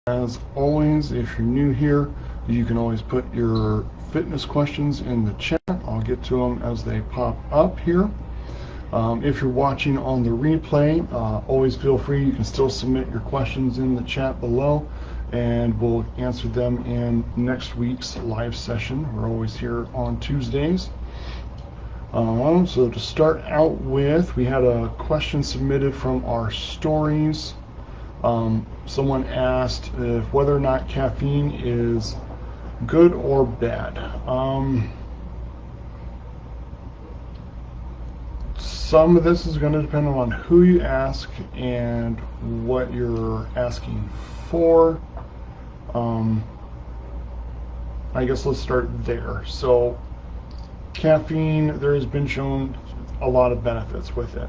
As always, if you're new here, you can always put your fitness questions in the chat. I'll get to them as they pop up here. If you're watching on the replay, always feel free. You can still submit your questions in the chat below, and we'll answer them in next week's live session. We're always here on Tuesdays. So to start out with, we had a question submitted from our stories. Someone asked if whether or not caffeine is good or bad. Some of this is going to depend on who you ask and what you're asking for. I guess let's start there. So caffeine, there has been shown a lot of benefits with it.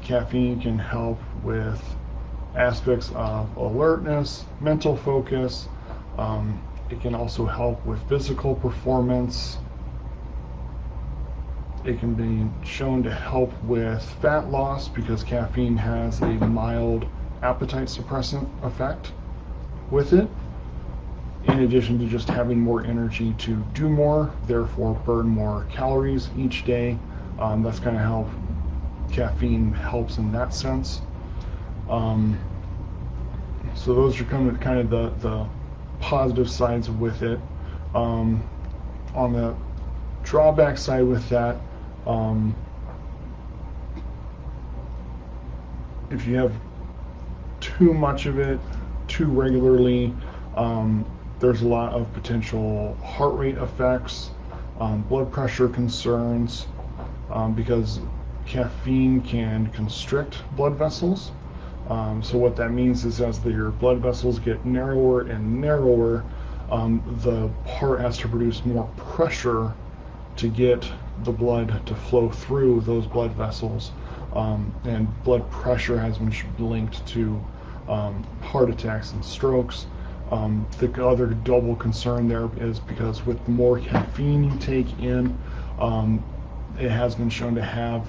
Caffeine can help with aspects of alertness, mental focus. It can also help with physical performance. It can be shown to help with fat loss because caffeine has a mild appetite suppressant effect with it, in addition to just having more energy to do more, therefore burn more calories each day. That's kind of how caffeine helps in that sense. So those are kind of the positive sides with it. On the drawback side with that, if you have too much of it too regularly, there's a lot of potential heart rate effects, blood pressure concerns, because caffeine can constrict blood vessels. So what that means is as your blood vessels get narrower and narrower, the heart has to produce more pressure to get the blood to flow through those blood vessels, and blood pressure has been linked to heart attacks and strokes. The other double concern there is because with the more caffeine you take in, it has been shown to have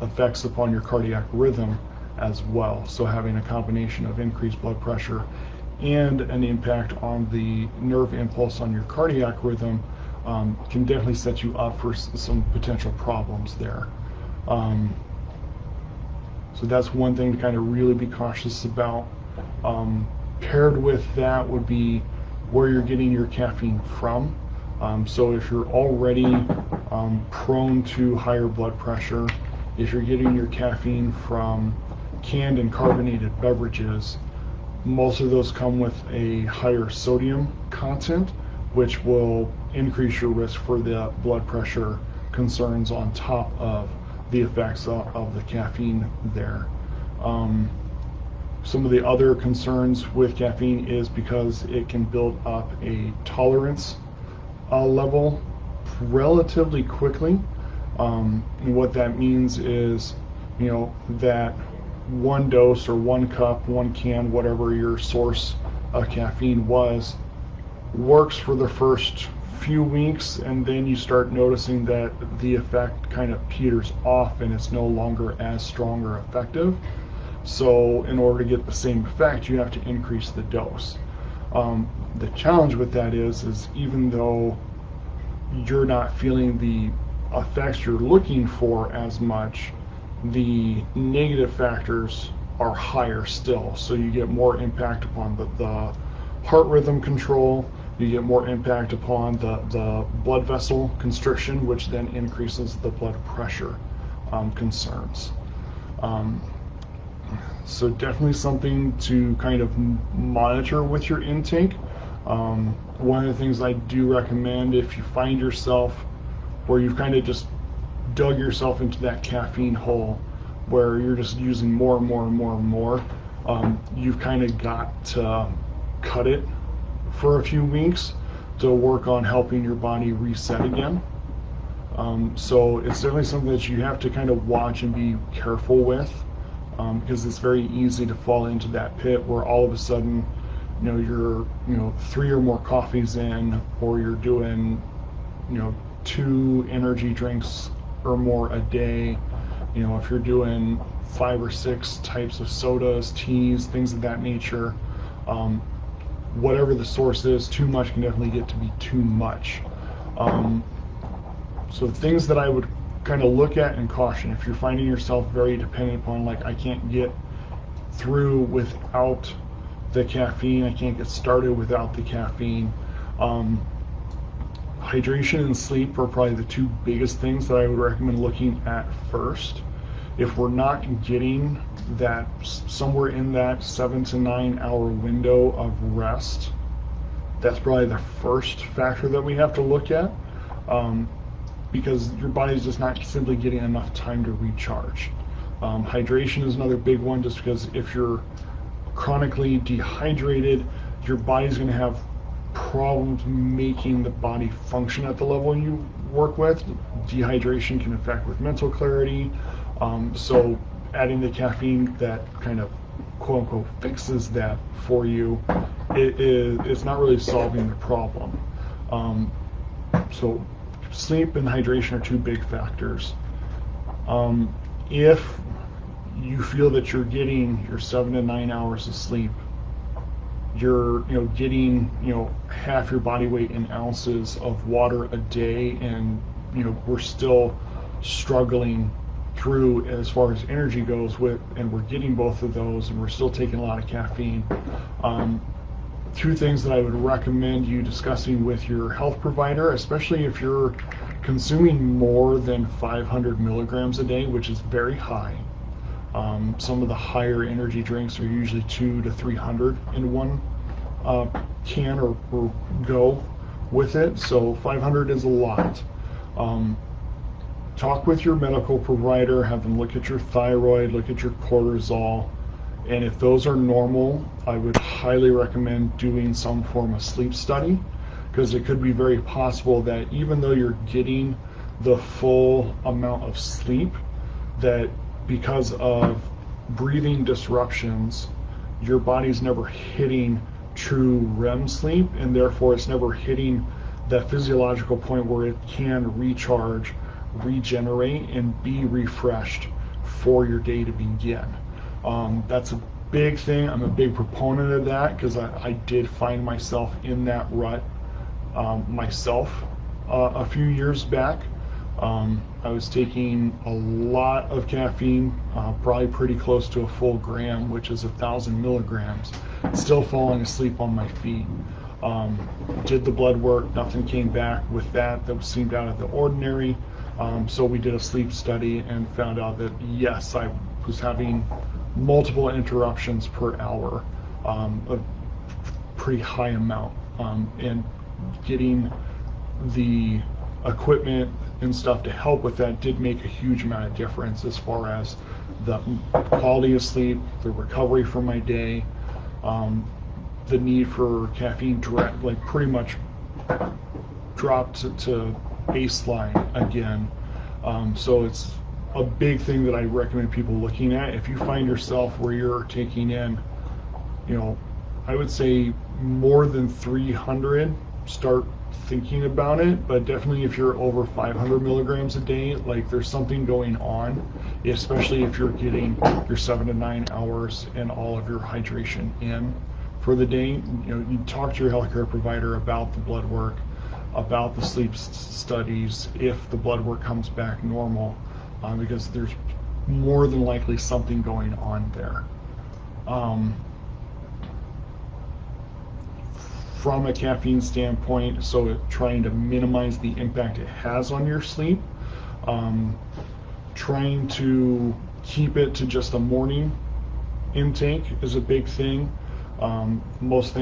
effects upon your cardiac rhythm as well. So having a combination of increased blood pressure and an impact on the nerve impulse on your cardiac rhythm can definitely set you up for some potential problems there. So that's one thing to kind of really be cautious about. Paired with that would be where you're getting your caffeine from. So if you're already prone to higher blood pressure, if you're getting your caffeine from canned and carbonated beverages, most of those come with a higher sodium content, which will increase your risk for the blood pressure concerns on top of the effects of the caffeine there. Some of the other concerns with caffeine is because it can build up a tolerance level relatively quickly. And what that means is, that one dose or one cup, one can, whatever your source of caffeine was, works for the first few weeks, and then you start noticing that the effect kind of peters off and it's no longer as strong or effective. So in order to get the same effect, you have to increase the dose. The challenge with that is even though you're not feeling the effects you're looking for as much, the negative factors are higher still. So you get more impact upon the heart rhythm control, you get more impact upon the blood vessel constriction, which then increases the blood pressure concerns. So definitely something to kind of monitor with your intake. One of the things I do recommend, if you find yourself where you've kind of just dug yourself into that caffeine hole where you're just using more and more and more and more, you've kind of got to cut it for a few weeks to work on helping your body reset again. So it's definitely something that you have to kind of watch and be careful with, because it's very easy to fall into that pit where all of a sudden, you're 3 or more coffees in, or you're doing 2 energy drinks or more a day. If you're doing 5 or 6 types of sodas, teas, things of that nature, whatever the source is, too much can definitely get to be too much. So things that I would kind of look at and caution, if you're finding yourself very dependent upon, like, I can't get through without the caffeine, I can't get started without the caffeine. Hydration and sleep are probably the two biggest things that I would recommend looking at first. If we're not getting that somewhere in that 7 to 9 hour window of rest, that's probably the first factor that we have to look at, because your body's just not simply getting enough time to recharge. Hydration is another big one, just because if you're chronically dehydrated, your body's going to have problems making the body function at the level you work with. Dehydration can affect with mental clarity. So adding the caffeine that kind of quote unquote fixes that for you, it's not really solving the problem. So sleep and hydration are two big factors. If you feel that you're getting your 7 to 9 hours of sleep, you're getting half your body weight in ounces of water a day, and we're still struggling through as far as energy goes and we're getting both of those, and we're still taking a lot of caffeine. Two things that I would recommend you discussing with your health provider, especially if you're consuming more than 500 milligrams a day, which is very high. Some of the higher energy drinks are usually 200 to 300 in one can or go with it, so 500 is a lot. Talk with your medical provider, have them look at your thyroid, look at your cortisol, and if those are normal, I would highly recommend doing some form of sleep study, because it could be very possible that even though you're getting the full amount of sleep, that because of breathing disruptions, your body's never hitting true REM sleep, and therefore it's never hitting that physiological point where it can recharge, regenerate, and be refreshed for your day to begin. That's a big thing. I'm a big proponent of that, because I did find myself in that rut myself a few years back. I was taking a lot of caffeine, probably pretty close to a full gram, which is 1,000 milligrams, still falling asleep on my feet. Did the blood work, nothing came back with that seemed out of the ordinary. So we did a sleep study and found out that yes, I was having multiple interruptions per hour, a pretty high amount, and getting the equipment and stuff to help with that did make a huge amount of difference as far as the quality of sleep, the recovery from my day, the need for caffeine pretty much dropped to baseline again. So it's a big thing that I recommend people looking at. If you find yourself where you're taking in, I would say more than 300, start thinking about it. But definitely if you're over 500 milligrams a day, like there's something going on, especially if you're getting your 7 to 9 hours and all of your hydration in for the day. You talk to your healthcare provider about the blood work, about the sleep studies, if the blood work comes back normal, because there's more than likely something going on there. From a caffeine standpoint, so trying to minimize the impact it has on your sleep, trying to keep it to just a morning intake is a big thing. Most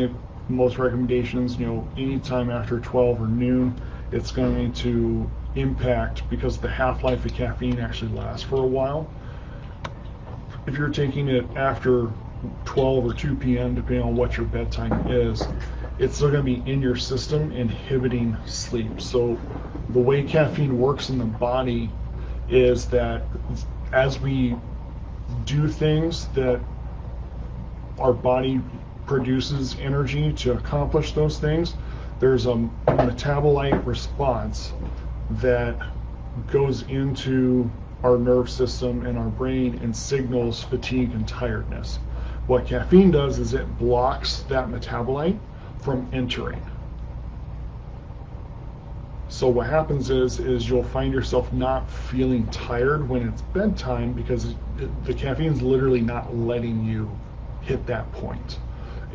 recommendations, anytime after 12 or noon, it's going to impact, because the half-life of caffeine actually lasts for a while. If you're taking it after 12 or 2 p.m., depending on what your bedtime is, it's still going to be in your system, inhibiting sleep. So the way caffeine works in the body is that as we do things that our body produces energy to accomplish those things, there's a metabolite response that goes into our nerve system and our brain and signals fatigue and tiredness. What caffeine does is it blocks that metabolite, from entering. So what happens is you'll find yourself not feeling tired when it's bedtime because the caffeine's literally not letting you hit that point.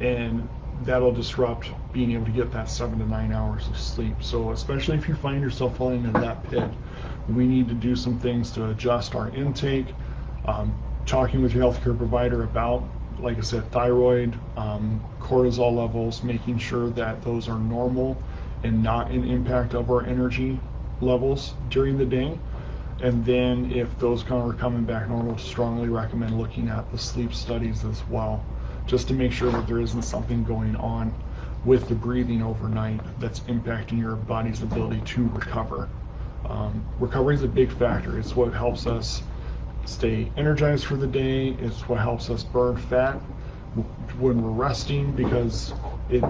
And that'll disrupt being able to get that 7 to 9 hours of sleep. So especially if you find yourself falling into that pit, we need to do some things to adjust our intake, talking with your healthcare provider about, like I said, thyroid, cortisol levels, making sure that those are normal and not an impact of our energy levels during the day. And then if those are coming back normal, strongly recommend looking at the sleep studies as well, just to make sure that there isn't something going on with the breathing overnight that's impacting your body's ability to recover. Recovery is a big factor. It's what helps us stay energized for the day. It's what helps us burn fat when we're resting, because it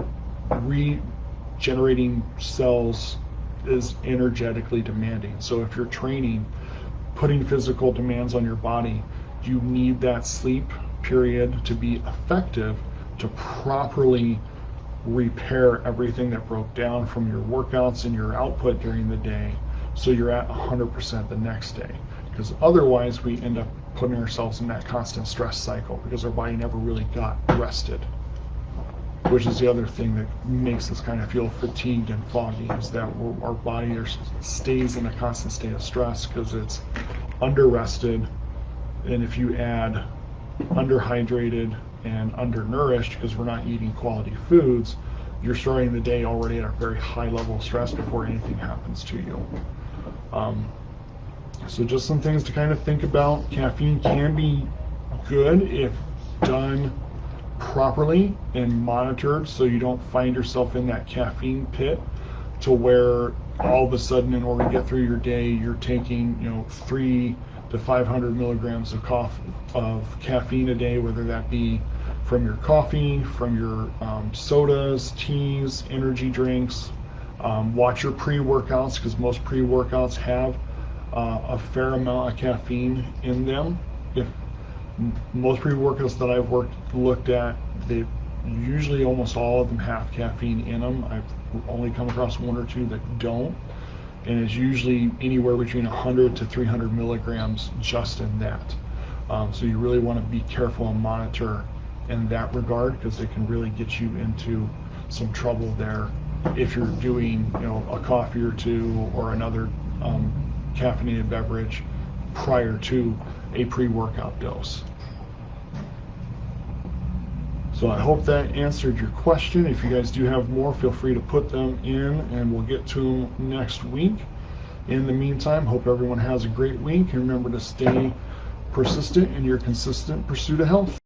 regenerating cells is energetically demanding. So if you're training, putting physical demands on your body, you need that sleep period to be effective to properly repair everything that broke down from your workouts and your output during the day, so you're at 100% the next day. Because otherwise we end up putting ourselves in that constant stress cycle because our body never really got rested, which is the other thing that makes us kind of feel fatigued and foggy, is that our body stays in a constant state of stress because it's under-rested. And if you add underhydrated and undernourished because we're not eating quality foods, you're starting the day already at a very high level of stress before anything happens to you. So just some things to kind of think about. Caffeine can be good if done properly and monitored, so you don't find yourself in that caffeine pit to where all of a sudden, in order to get through your day, you're taking 300 to 500 milligrams of caffeine a day, whether that be from your coffee, from your sodas, teas, energy drinks. Watch your pre-workouts, because most pre-workouts have a fair amount of caffeine in them. If most pre-workouts that I've looked at, they usually, almost all of them have caffeine in them. I've only come across one or two that don't, and it's usually anywhere between 100 to 300 milligrams just in that. So you really want to be careful and monitor in that regard, because it can really get you into some trouble there if you're doing a coffee or two or another caffeinated beverage prior to a pre-workout dose. So I hope that answered your question. If you guys do have more, feel free to put them in and we'll get to them next week. In the meantime, hope everyone has a great week, and remember to stay persistent in your consistent pursuit of health.